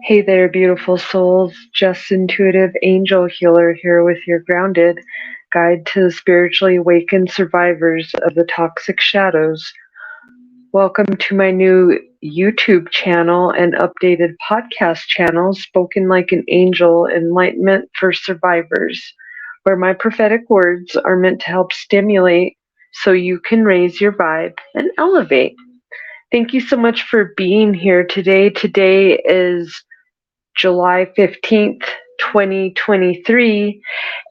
Hey there, beautiful souls. Just intuitive angel healer here with your grounded guide to the spiritually awakened survivors of the toxic shadows. Welcome to my new YouTube channel and updated podcast channel, Spoken Like an Angel Enlightenment for Survivors, where my prophetic words are meant to help stimulate so you can raise your vibe and elevate. Thank you so much for being here today. Today is July 15th, 2023,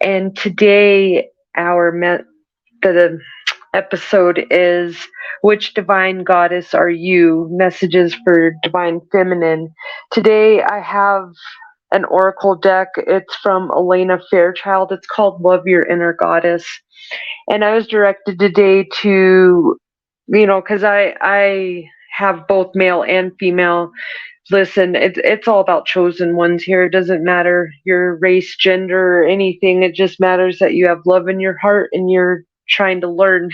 and today the episode is Which Divine Goddess Are You? Messages for Divine Feminine. Today I have an oracle deck. It's from Elena Fairchild. It's called Love Your Inner Goddess. And I was directed today to, because I have both male and female. Listen, it's all about chosen ones here. It doesn't matter your race, gender, or anything. It just matters that you have love in your heart and you're trying to learn.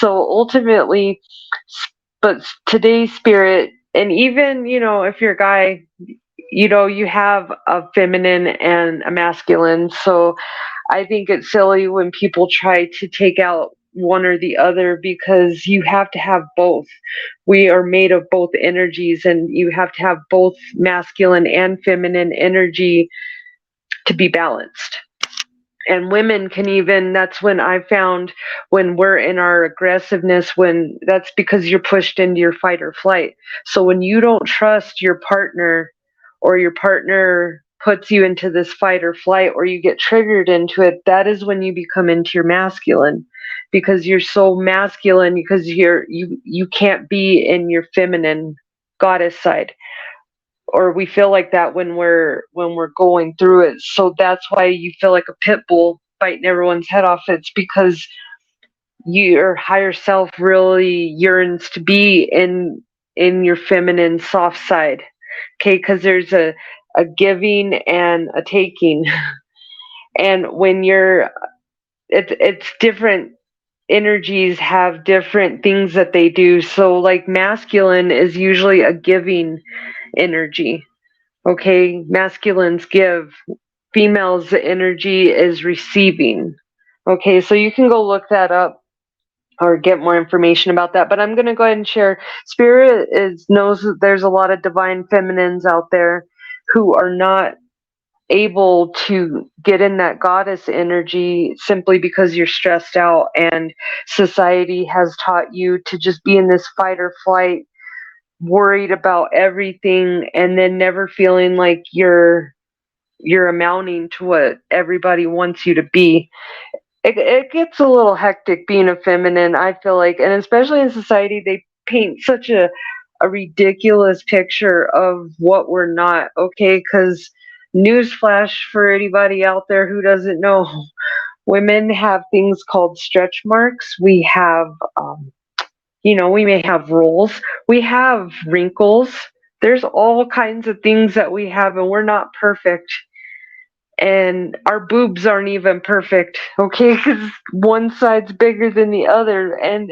So ultimately, but today's spirit, and even, if you're a guy, you have a feminine and a masculine. So I think it's silly when people try to take out one or the other, because you have to have both. We are made of both energies, and you have to have both masculine and feminine energy to be balanced. And women can even, that's when I found, when we're in our aggressiveness, when that's because you're pushed into your fight or flight. So when you don't trust your partner, or your partner puts you into this fight or flight, or you get triggered into it, that is when you become into your masculine, because you're so masculine, because you can't be in your feminine goddess side. Or we feel like that when we're going through it. So that's why you feel like a pit bull biting everyone's head off. It's because your higher self really yearns to be in your feminine soft side. Okay, because there's a giving and a taking. And when it's different. Energies have different things that they do. So like masculine is usually a giving energy. Okay, masculines give, females' energy is receiving. Okay, so you can go look that up or get more information about that. But I'm going to go ahead and share. Spirit knows that there's a lot of divine feminines out there who are not able to get in that goddess energy simply because you're stressed out, and society has taught you to just be in this fight or flight, worried about everything, and then never feeling like you're amounting to what everybody wants you to be. It gets a little hectic being a feminine, I feel like, and especially in society, they paint such a ridiculous picture of what we're not. Okay, because newsflash for anybody out there who doesn't know, women have things called stretch marks. We have we may have rolls, we have wrinkles. There's all kinds of things that we have, and we're not perfect. And our boobs aren't even perfect, okay? Because one side's bigger than the other, and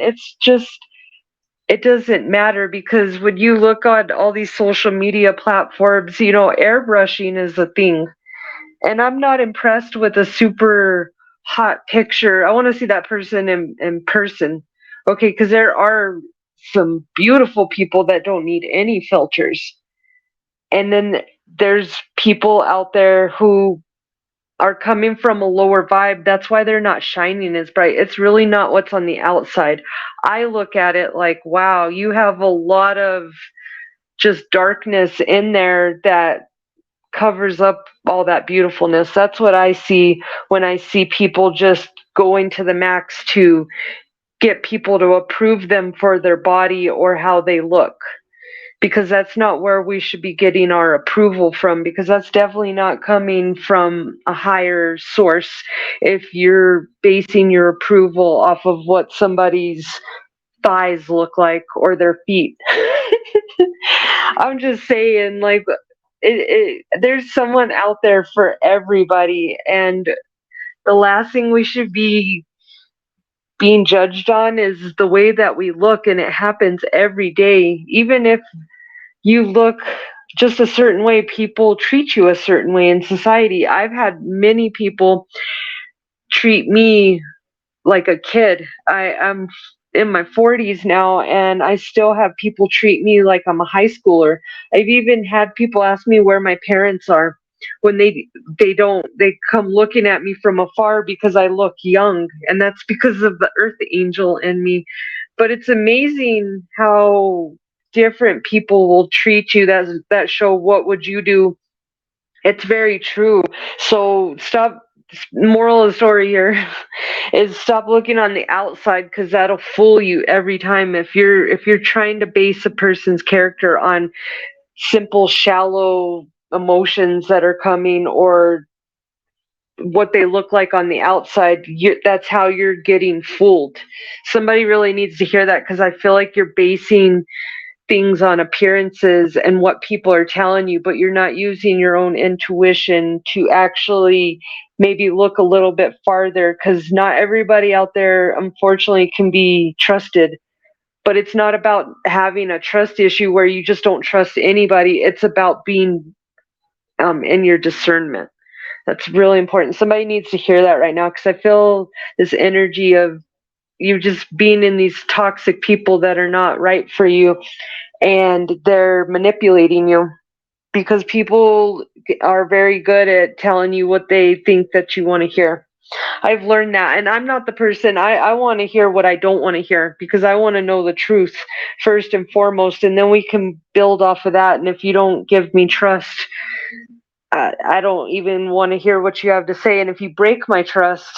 it doesn't matter, because when you look on all these social media platforms, airbrushing is a thing. And I'm not impressed with a super hot picture. I want to see that person in person. Okay, because there are some beautiful people that don't need any filters. And then there's people out there who are coming from a lower vibe. That's why they're not shining as bright. It's really not what's on the outside. I look at it like, wow, you have a lot of just darkness in there that covers up all that beautifulness. That's what I see when I see people just going to the max to get people to approve them for their body or how they look. Because that's not where we should be getting our approval from, because that's definitely not coming from a higher source if you're basing your approval off of what somebody's thighs look like or their feet. I'm just saying, like, there's someone out there for everybody, and the last thing we should be being judged on is the way that we look, and it happens every day. Even if you look just a certain way. People treat you a certain way in society. I've had many people treat me like a kid. I'm in my 40s now, and I still have people treat me like I'm a high schooler. I've even had people ask me where my parents are when they come looking at me from afar because I look young, and that's because of the earth angel in me. But it's amazing how different people will treat you that show what would you do. It's very true. So stop. Moral of the story here is stop looking on the outside, because that'll fool you every time. If you're trying to base a person's character on simple, shallow emotions that are coming, or what they look like on the outside, that's how you're getting fooled. Somebody really needs to hear that, because I feel like you're basing things on appearances and what people are telling you, but you're not using your own intuition to actually maybe look a little bit farther, because not everybody out there, unfortunately, can be trusted. But it's not about having a trust issue where you just don't trust anybody. It's about being in your discernment. That's really important. Somebody needs to hear that right now, because I feel this energy of you just being in these toxic people that are not right for you, and they're manipulating you, because people are very good at telling you what they think that you want to hear. I've learned that, and I'm not the person. I want to hear what I don't want to hear, because I want to know the truth first and foremost, and then we can build off of that. And if you don't give me trust, I don't even want to hear what you have to say. And if you break my trust,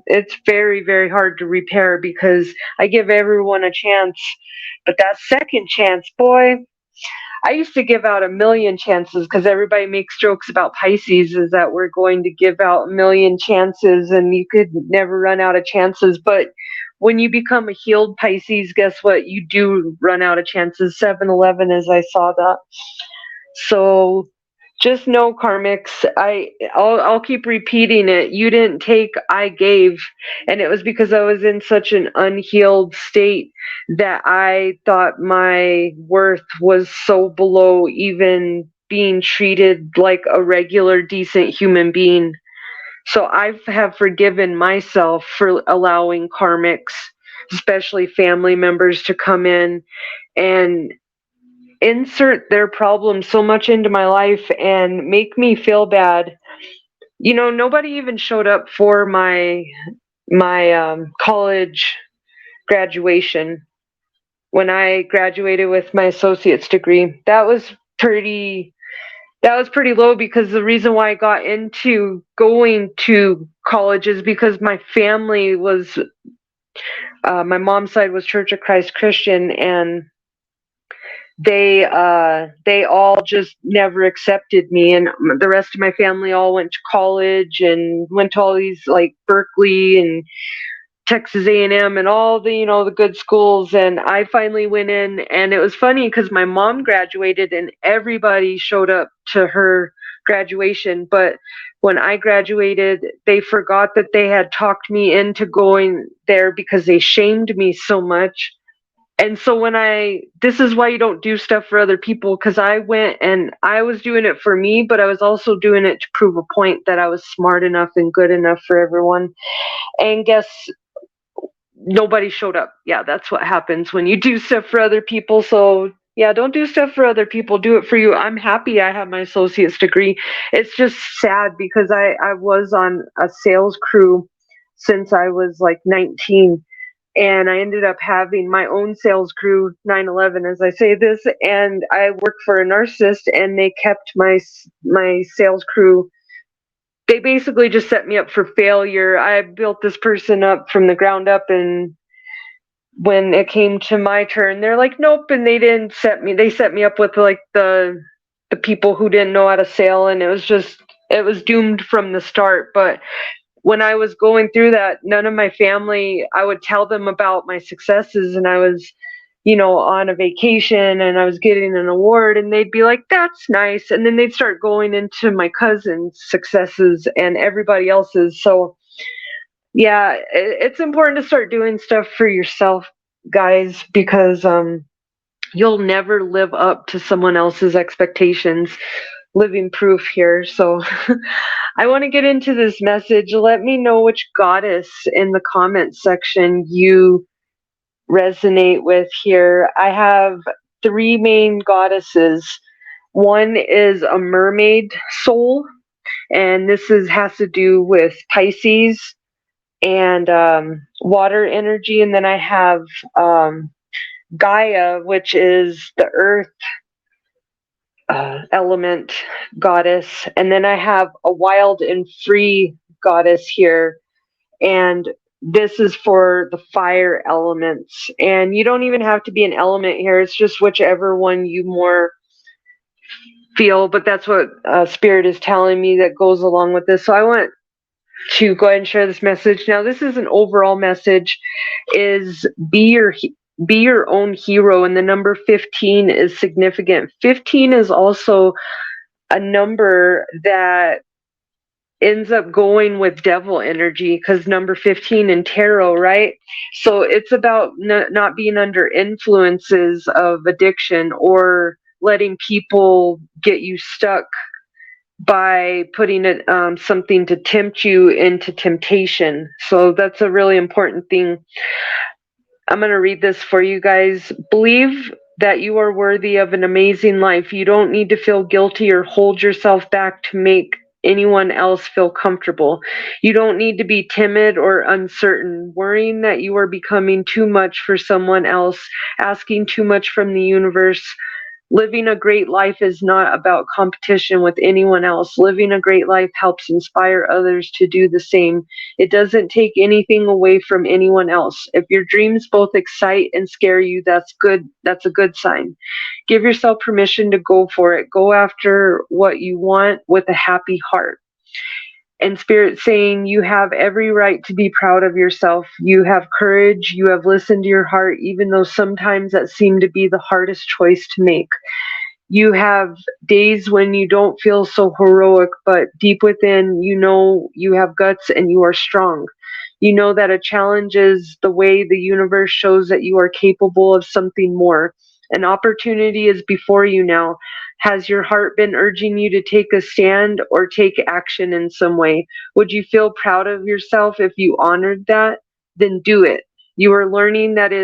it's very, very hard to repair, because I give everyone a chance. But that second chance, boy, I used to give out a million chances, because everybody makes jokes about Pisces is that we're going to give out a million chances and you could never run out of chances. But when you become a healed Pisces, guess what? You do run out of chances. 7-Eleven, as I saw that. So just know, karmics, I'll keep repeating it. You didn't take, I gave. And it was because I was in such an unhealed state that I thought my worth was so below even being treated like a regular, decent human being. So I have forgiven myself for allowing karmics, especially family members, to come in and insert their problems so much into my life and make me feel bad. Nobody even showed up for my college graduation when I graduated with my associate's degree. That was pretty low, because the reason why I got into going to college is because my family was my mom's side was Church of Christ Christian, and they all just never accepted me, and the rest of my family all went to college and went to all these like Berkeley and Texas A&M and M and all the good schools. And I finally went in, and it was funny because my mom graduated and everybody showed up to her graduation, but when I graduated, they forgot that they had talked me into going there because they shamed me so much. And so this is why you don't do stuff for other people, because I went and I was doing it for me, but I was also doing it to prove a point that I was smart enough and good enough for everyone. And guess nobody showed up. Yeah, that's what happens when you do stuff for other people. So yeah, don't do stuff for other people. Do it for you. I'm happy I have my associate's degree. It's just sad because I was on a sales crew since I was like 19. And I ended up having my own sales crew, 9/11, as I say this, and I worked for a narcissist, and they kept my sales crew. They basically just set me up for failure. I built this person up from the ground up, and when it came to my turn, they're like, nope, and they set me up with like the people who didn't know how to sell, and it was doomed from the start. But when I was going through that, none of my family, I would tell them about my successes, and I was, on a vacation and I was getting an award, and they'd be like, that's nice. And then they'd start going into my cousin's successes and everybody else's. So yeah, it's important to start doing stuff for yourself, guys, because you'll never live up to someone else's expectations. Living proof here. So I want to get into this message. Let me know which goddess in the comments section you resonate with here. I have three main goddesses. One is a mermaid soul, and has to do with Pisces and water energy. And then I have Gaia, which is the earth element goddess. And then I have a wild and free goddess here. And this is for the fire elements. And you don't even have to be an element here. It's just whichever one you more feel. But that's what Spirit is telling me that goes along with this. So I want to go ahead and share this message. Now, this is an overall message, is be your own hero, and the number 15 is significant. 15 is also a number that ends up going with devil energy, because number 15 in tarot, right? So it's about not being under influences of addiction or letting people get you stuck by putting it something to tempt you into temptation. So that's a really important thing. I'm going to read this for you guys. Believe that you are worthy of an amazing life. You don't need to feel guilty or hold yourself back to make anyone else feel comfortable. You don't need to be timid or uncertain, worrying that you are becoming too much for someone else, asking too much from the universe. Living a great life is not about competition with anyone else. Living a great life helps inspire others to do the same. It doesn't take anything away from anyone else. If your dreams both excite and scare you, that's good. That's a good sign. Give yourself permission to go for it. Go after what you want with a happy heart. And Spirit saying, you have every right to be proud of yourself. You have courage. You have listened to your heart, even though sometimes that seemed to be the hardest choice to make. You have days when you don't feel so heroic, but deep within, you know you have guts and you are strong. You know that a challenge is the way the universe shows that you are capable of something more. An opportunity is before you now. Has your heart been urging you to take a stand or take action in some way? Would you feel proud of yourself if you honored that? Then do it. You are learning that it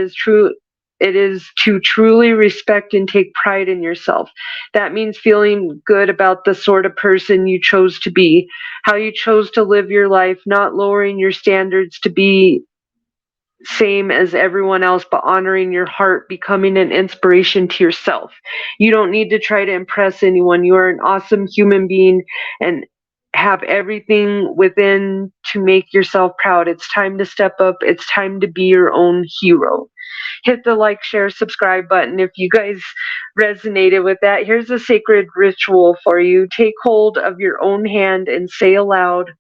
is to truly respect and take pride in yourself. That means feeling good about the sort of person you chose to be, how you chose to live your life, not lowering your standards to be same as everyone else, but honoring your heart, becoming an inspiration to yourself. You don't need to try to impress anyone. You are an awesome human being and have everything within to make yourself proud. It's time to step up. It's time to be your own hero. Hit the like, share, subscribe button if you guys resonated with that. Here's a sacred ritual for you. Take hold of your own hand and say aloud,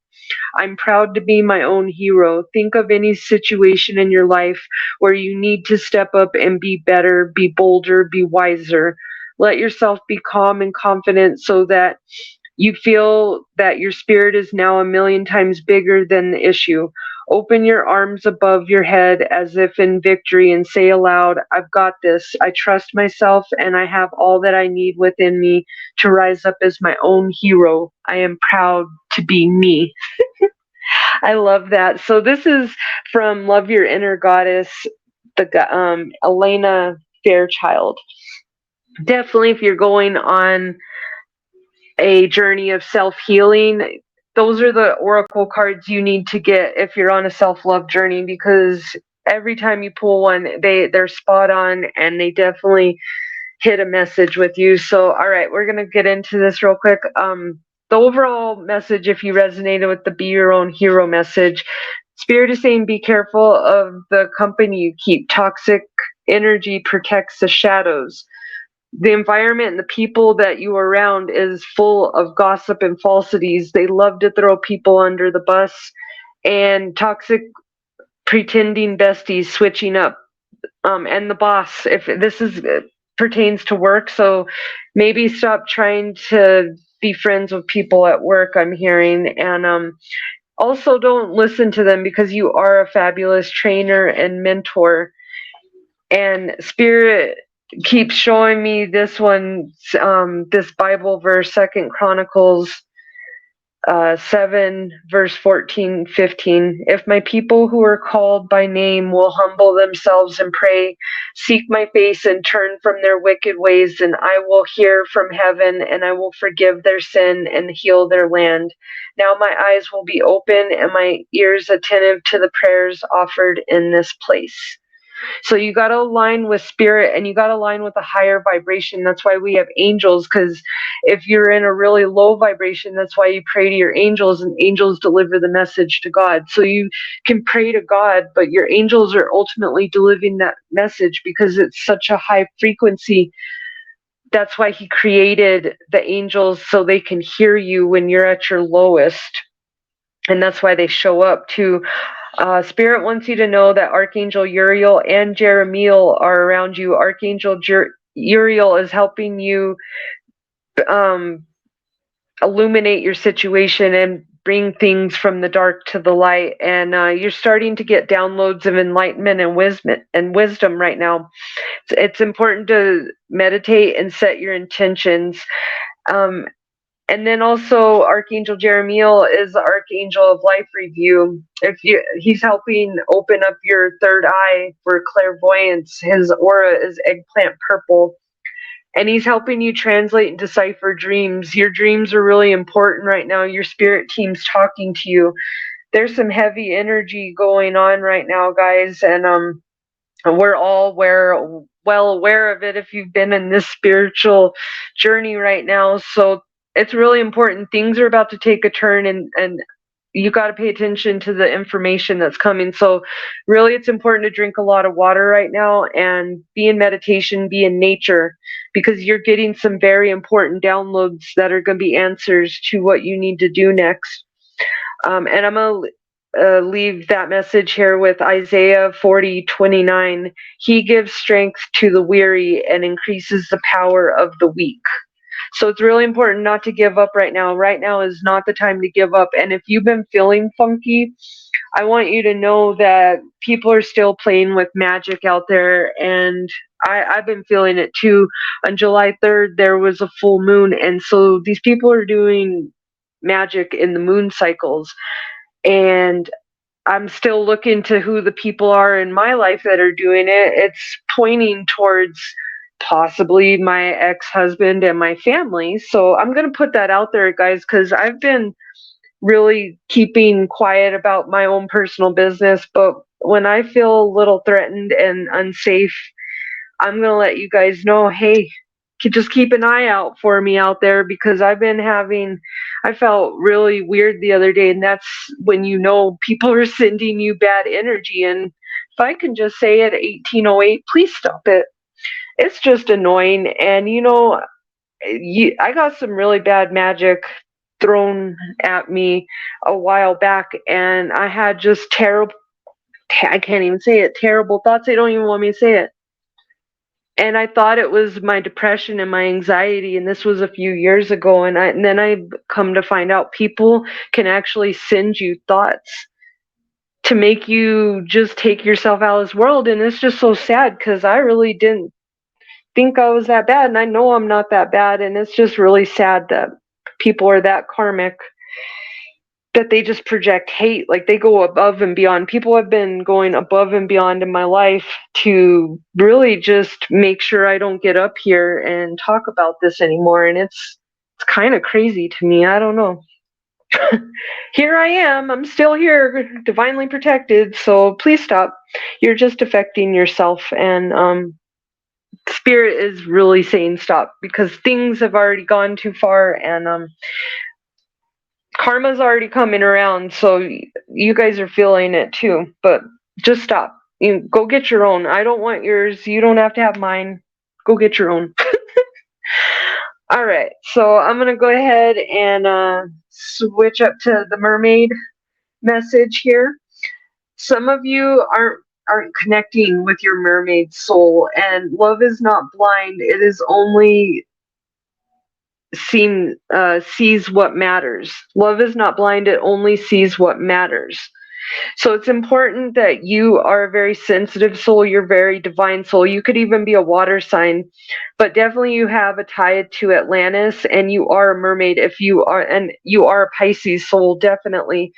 I'm proud to be my own hero. Think of any situation in your life where you need to step up and be better, be bolder, be wiser. Let yourself be calm and confident so that you feel that your spirit is now a million times bigger than the issue. Open your arms above your head as if in victory and say aloud, I've got this. I trust myself and I have all that I need within me to rise up as my own hero. I am proud to be me. I love that. So this is from Love Your Inner Goddess, the Elena Fairchild. Definitely, if you're going on a journey of self-healing, those are the oracle cards you need to get if you're on a self-love journey, because every time you pull one, they're spot on and they definitely hit a message with you. So, all right, we're going to get into this real quick. The overall message, if you resonated with the Be Your Own Hero message, Spirit is saying be careful of the company you keep. Toxic energy protects the shadows. The environment and the people that you are around is full of gossip and falsities. They love to throw people under the bus, and toxic pretending besties switching up. And the boss, if this is pertains to work, so maybe stop trying to be friends with people at work, I'm hearing. And also don't listen to them, because you are a fabulous trainer and mentor. And Spirit keeps showing me this one, this Bible verse, 2 Chronicles 7 verse 14, 15. If my people who are called by name will humble themselves and pray, seek my face and turn from their wicked ways, then I will hear from heaven and I will forgive their sin and heal their land. Now my eyes will be open and my ears attentive to the prayers offered in this place. So you got to align with spirit and you got to align with a higher vibration. That's why we have angels, because if you're in a really low vibration, that's why you pray to your angels, and angels deliver the message to God. So you can pray to God, but your angels are ultimately delivering that message because it's such a high frequency. That's why he created the angels, so they can hear you when you're at your lowest. And that's why they show up too. Spirit wants you to know that Archangel Uriel and Jeremiel are around you. Archangel Uriel is helping you illuminate your situation and bring things from the dark to the light. And you're starting to get downloads of enlightenment and wisdom right now. It's important to meditate and set your intentions. And then also Archangel Jeremiel is the Archangel of Life Review. He's helping open up your third eye for clairvoyance. His aura is eggplant purple. And he's helping you translate and decipher dreams. Your dreams are really important right now. Your spirit team's talking to you. There's some heavy energy going on right now, guys, and we're all well aware of it if you've been in this spiritual journey right now. So it's really important. Things are about to take a turn, and you got to pay attention to the information that's coming. So really, it's important to drink a lot of water right now and be in meditation, be in nature, because you're getting some very important downloads that are going to be answers to what you need to do next. And I'm going to leave that message here with Isaiah 40:29. He gives strength to the weary and increases the power of the weak. So it's really important not to give up right now. Right now is not the time to give up. And if you've been feeling funky, I want you to know that people are still playing with magic out there. And I've been feeling it too. On July 3rd, there was a full moon. And so these people are doing magic in the moon cycles. And I'm still looking to who the people are in my life that are doing it. It's pointing towards possibly my ex-husband and my family. So I'm going to put that out there, guys, because I've been really keeping quiet about my own personal business. But when I feel a little threatened and unsafe, I'm going to let you guys know, hey, just keep an eye out for me out there, because I felt really weird the other day, and that's when you know people are sending you bad energy. And if I can just say it, 1808, please stop it. It's just annoying. And I got some really bad magic thrown at me a while back, and I had just I can't even say it, terrible thoughts. They don't even want me to say it. And I thought it was my depression and my anxiety, and this was a few years ago. And then I come to find out people can actually send you thoughts to make you just take yourself out of this world. And it's just so sad, because I really didn't think I was that bad, and I know I'm not that bad. And it's just really sad that people are that karmic, that they just project hate. Like, they go above and beyond. People have been going above and beyond in my life to really just make sure I don't get up here and talk about this anymore. And it's kind of crazy to me. I don't know. Here I am. I'm still here, divinely protected. So please stop. You're just affecting yourself. And spirit is really saying stop, because things have already gone too far, and karma's already coming around. So you guys are feeling it too, but just stop. You go get your own. I don't want yours. You don't have to have mine. Go get your own. All right, so I'm gonna go ahead and switch up to the mermaid message here. Some of you aren't connecting with your mermaid soul, and love is not blind. It is only sees what matters. Love is not blind. It only sees what matters. So it's important that you are a very sensitive soul, you're a very divine soul. You could even be a water sign, but definitely you have a tie to Atlantis, and you are a mermaid if you are, and you are a Pisces soul, definitely.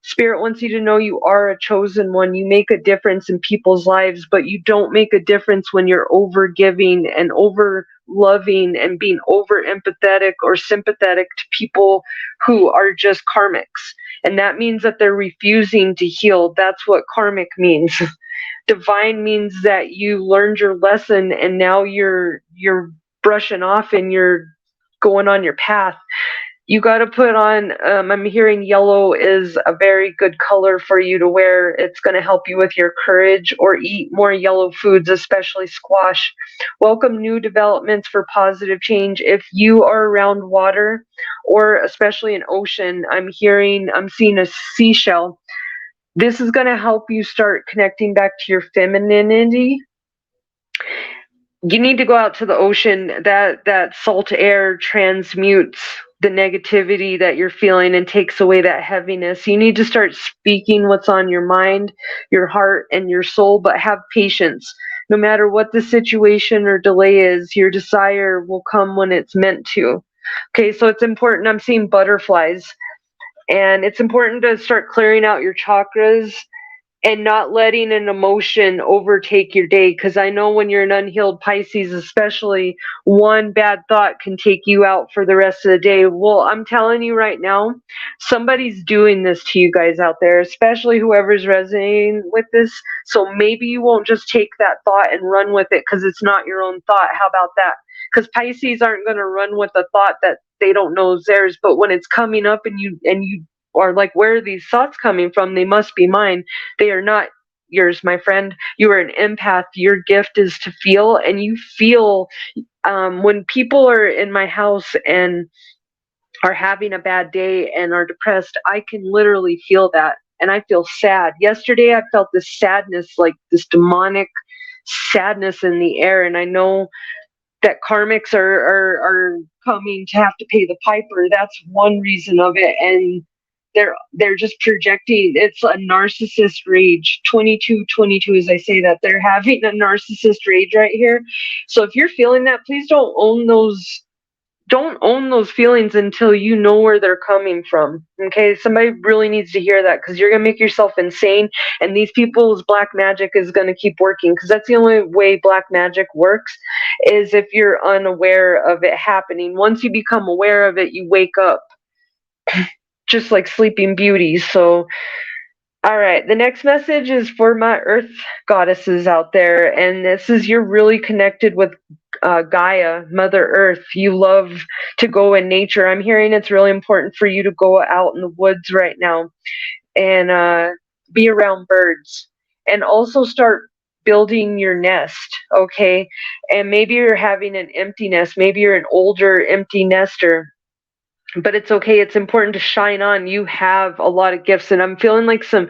Spirit wants you to know you are a chosen one. You make a difference in people's lives, but you don't make a difference when you're over giving and over loving and being over empathetic or sympathetic to people who are just karmics. And that means that they're refusing to heal. That's what karmic means. Divine means that you learned your lesson and now you're brushing off and you're going on your path. You got to put on, I'm hearing yellow is a very good color for you to wear. It's going to help you with your courage, or eat more yellow foods, especially squash. Welcome new developments for positive change. If you are around water, or especially an ocean, I'm seeing a seashell. This is going to help you start connecting back to your femininity. You need to go out to the ocean. That salt air transmutes the negativity that you're feeling and takes away that heaviness. You need to start speaking what's on your mind, your heart, and your soul, but have patience. No matter what the situation or delay is, your desire will come when it's meant to. Okay, so it's important. I'm seeing butterflies, and it's important to start clearing out your chakras and not letting an emotion overtake your day. Because I know when you're an unhealed Pisces, especially, one bad thought can take you out for the rest of the day. Well, I'm telling you right now, somebody's doing this to you guys out there, especially whoever's resonating with this. So maybe you won't just take that thought and run with it because it's not your own thought. How about that? Because Pisces aren't going to run with a thought that they don't know is theirs. But when it's coming up and you are like, where are these thoughts coming from? They must be mine. They are not yours, my friend. You are an empath. Your gift is to feel, and you feel when people are in my house and are having a bad day and are depressed, I can literally feel that. And I feel sad. Yesterday, I felt this sadness, like this demonic sadness in the air. And I know that karmics are coming to have to pay the piper. That's one reason of it. And they're just projecting. It's a narcissist rage. 22 as I say that, they're having a narcissist rage right here. So if you're feeling that, please don't own those feelings until you know where they're coming from. Okay, somebody really needs to hear that, because you're going to make yourself insane, and these people's black magic is going to keep working, because that's the only way black magic works, is if you're unaware of it happening. Once you become aware of it, you wake up, just like Sleeping Beauty. So, all right, the next message is for my earth goddesses out there, and this is, you're really connected with Gaia, Mother Earth. You love to go in nature. I'm hearing it's really important for you to go out in the woods right now and be around birds, and also start building your nest, okay? And maybe you're having an empty nest. Maybe you're an older empty nester, but it's okay. It's important to shine on. You have a lot of gifts, and I'm feeling like some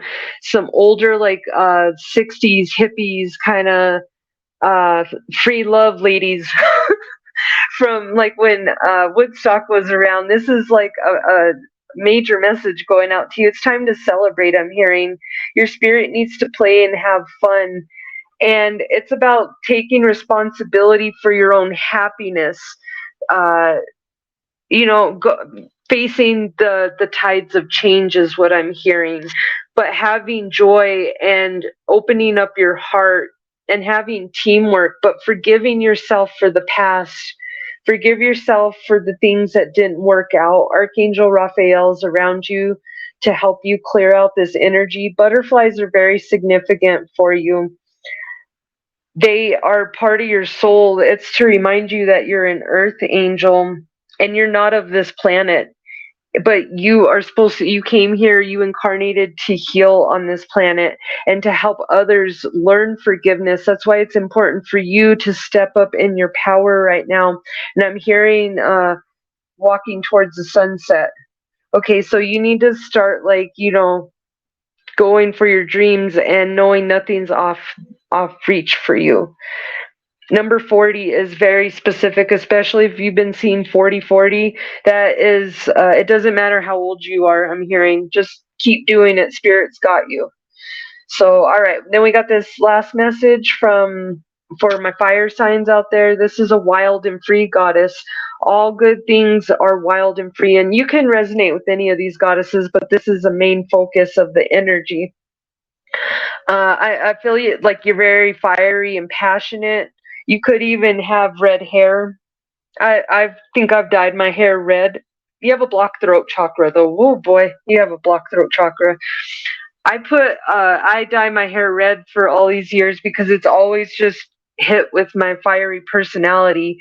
older, like 60s hippies kind of free love ladies from like when Woodstock was around. This is like a major message going out to you. It's time to celebrate. I'm hearing your spirit needs to play and have fun, and it's about taking responsibility for your own happiness. Uh, facing the tides of change is what I'm hearing, but having joy and opening up your heart and having teamwork, but forgiving yourself for the past. Forgive yourself for the things that didn't work out. Archangel Raphael's around you to help you clear out this energy. Butterflies are very significant for you. They are part of your soul. It's to remind you that you're an earth angel and you're not of this planet, but you came here, you incarnated to heal on this planet and to help others learn forgiveness. That's why it's important for you to step up in your power right now. And I'm hearing walking towards the sunset. Okay, so you need to start, like, going for your dreams and knowing nothing's off reach for you. Number 40 is very specific, especially if you've been seeing 40-40. That is, it doesn't matter how old you are. I'm hearing, just Keep doing it. Spirit's got you. So, all right. Then we got this last message for my fire signs out there. This is a wild and free goddess. All good things are wild and free, and you can resonate with any of these goddesses, but this is the main focus of the energy. I feel like you're very fiery and passionate. You could even have red hair. I think I've dyed my hair red. You have a blocked throat chakra, though. Oh boy, you have a blocked throat chakra. I dye my hair red for all these years because it's always just hit with my fiery personality.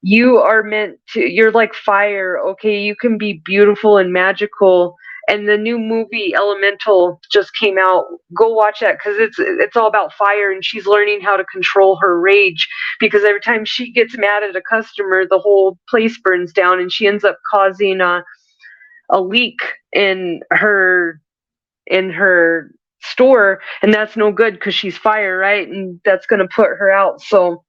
You are meant to, you're like fire, okay? You can be beautiful and magical. And the new movie Elemental just came out. Go watch that because it's all about fire, and she's learning how to control her rage because every time she gets mad at a customer, the whole place burns down, and she ends up causing a leak in her store, and that's no good because she's fire, right? And that's going to put her out. So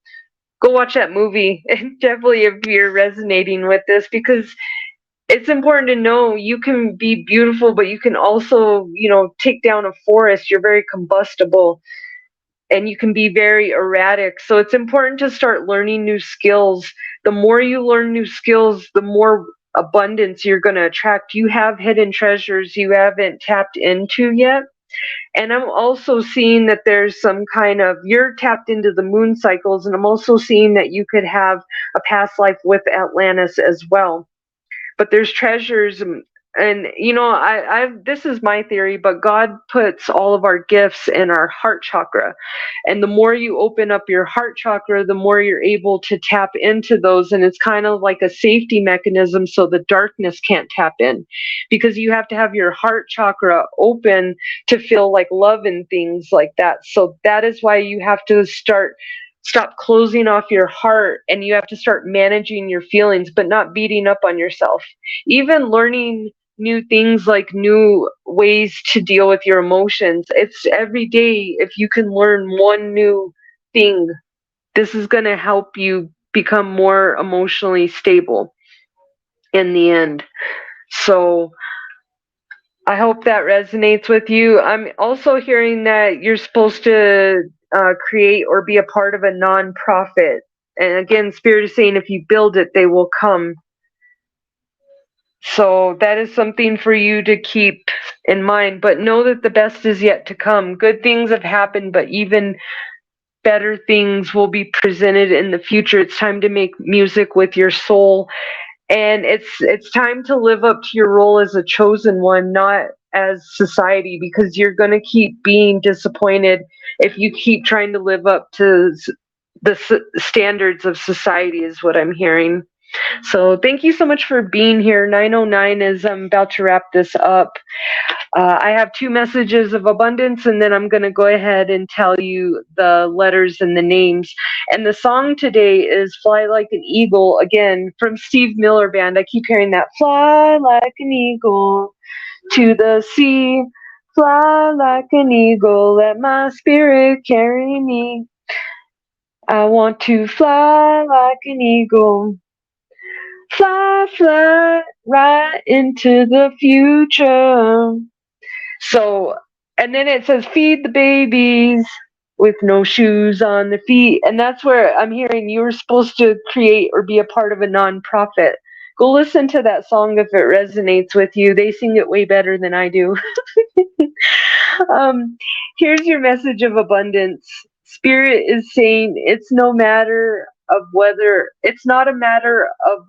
go watch that movie, and definitely if you're resonating with this, because it's important to know you can be beautiful, but you can also, take down a forest. You're very combustible, and you can be very erratic. So it's important to start learning new skills. The more you learn new skills, the more abundance you're going to attract. You have hidden treasures you haven't tapped into yet. And I'm also seeing that there's some kind of, you're tapped into the moon cycles, and I'm also seeing that you could have a past life with Atlantis as well. But there's treasures, and I this is my theory, but God puts all of our gifts in our heart chakra, and the more you open up your heart chakra, the more you're able to tap into those, and it's kind of like a safety mechanism so the darkness can't tap in, because you have to have your heart chakra open to feel like love and things like that. So that is why you have to stop closing off your heart, and you have to start managing your feelings, but not beating up on yourself. Even learning new things, like new ways to deal with your emotions. It's every day. If you can learn one new thing, this is going to help you become more emotionally stable in the end. So I hope that resonates with you. I'm also hearing that you're supposed to create or be a part of a nonprofit. And again, Spirit is saying if you build it, they will come. So that is something for you to keep in mind. But know that the best is yet to come. Good things have happened, but even better things will be presented in the future. It's time to make music with your soul. And it's time to live up to your role as a chosen one, not as society, because you're going to keep being disappointed if you keep trying to live up to the standards of society, is what I'm hearing. So thank you so much for being here. 909 is, I'm about to wrap this up. I have 2 messages of abundance, and then I'm going to go ahead and tell you the letters and the names. And the song today is Fly Like an Eagle, again, from Steve Miller Band. I keep hearing that. Fly like an eagle to the sea. Fly like an eagle, let my spirit carry me. I want to fly like an eagle. Fly, fly right into the future. So, and then it says, feed the babies with no shoes on the feet. And that's where I'm hearing you were supposed to create or be a part of a nonprofit. Go listen to that song if it resonates with you. They sing it way better than I do. Here's your message of abundance. Spirit is saying it's not a matter of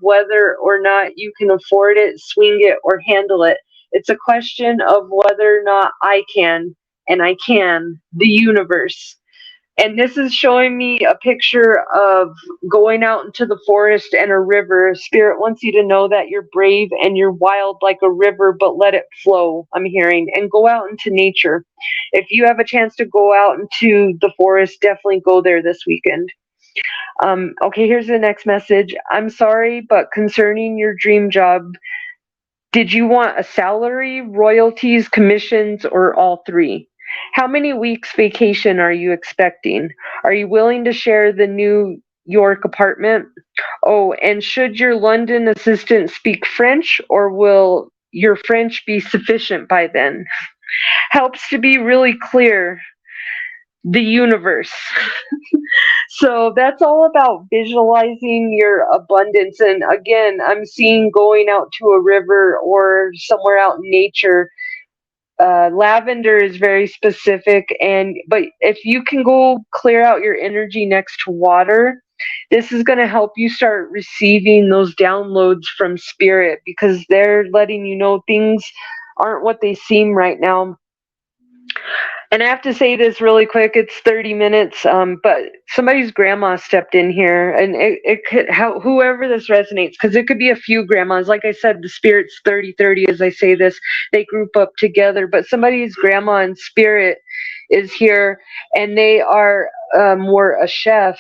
whether or not you can afford it, swing it, or handle it. It's a question of whether or not I can, and I can, the universe. And this is showing me a picture of going out into the forest and a river. Spirit wants you to know that you're brave and you're wild like a river, but let it flow, I'm hearing. And go out into nature. If you have a chance to go out into the forest, definitely go there this weekend. Okay, here's the next message. I'm sorry, but concerning your dream job, did you want a salary, royalties, commissions, or all 3? How many weeks vacation are you expecting? Are you willing to share the New York apartment? Oh, and should your London assistant speak French, or will your French be sufficient by then. Helps to be really clear the universe. So that's all about visualizing your abundance. And again, I'm seeing going out to a river or somewhere out in nature. Lavender is very specific, but if you can go clear out your energy next to water, this is going to help you start receiving those downloads from spirit, because they're letting you know things aren't what they seem right now. And I have to say this really quick. It's 30 minutes, but somebody's grandma stepped in here, and it could help whoever this resonates, because it could be a few grandmas. Like I said, the spirit's 30-30 as I say this. They group up together, but somebody's grandma in spirit is here, and they were a chef,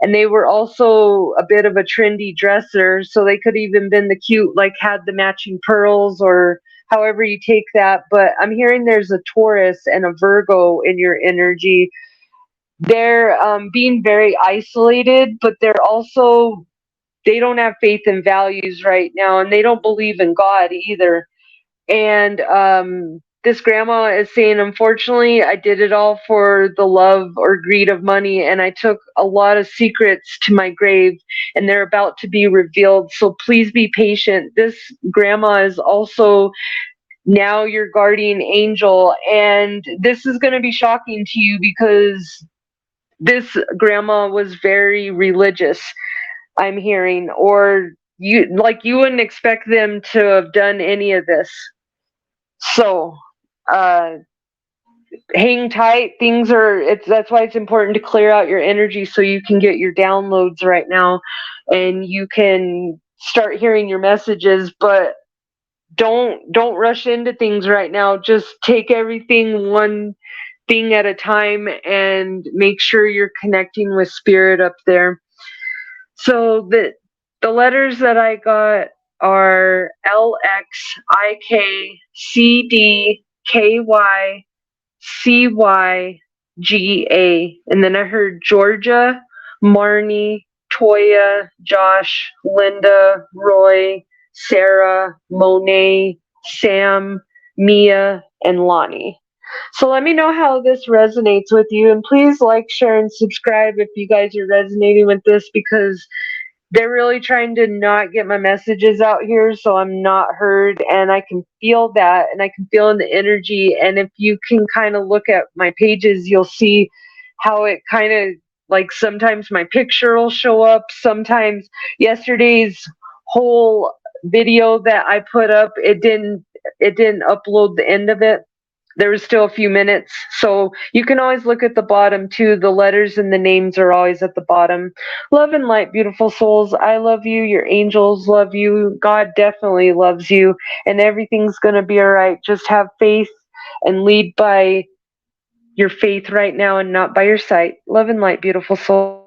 and they were also a bit of a trendy dresser, so they could even been the cute, like had the matching pearls or however you take that. But I'm hearing there's a Taurus and a Virgo in your energy. They're being very isolated, but they don't have faith and values right now, and they don't believe in God either. And this grandma is saying, unfortunately, I did it all for the love or greed of money, and I took a lot of secrets to my grave, and they're about to be revealed. So please be patient. This grandma is also now your guardian angel, and this is going to be shocking to you, because this grandma was very religious, I'm hearing, or you wouldn't expect them to have done any of this. So hang tight. That's why it's important to clear out your energy, so you can get your downloads right now and you can start hearing your messages. But don't rush into things right now. Just take everything one thing at a time and make sure you're connecting with spirit up there. So the letters that I got are LXIKCDKYCYGA, and then I heard Georgia, Marnie, Toya, Josh, Linda, Roy, Sarah, Mone, Sam, Mia, and Lonnie. So let me know how this resonates with you, and please like, share, and subscribe if you guys are resonating with this, because they're really trying to not get my messages out here, so I'm not heard, and I can feel that, and I can feel in the energy. And if you can kind of look at my pages, you'll see how it kind of, like, sometimes my picture will show up. Sometimes yesterday's whole video that I put up, it didn't upload the end of it. There was still a few minutes. So you can always look at the bottom too. The letters and the names are always at the bottom. Love and light, beautiful souls. I love you. Your angels love you. God definitely loves you. And everything's going to be all right. Just have faith and lead by your faith right now and not by your sight. Love and light, beautiful soul.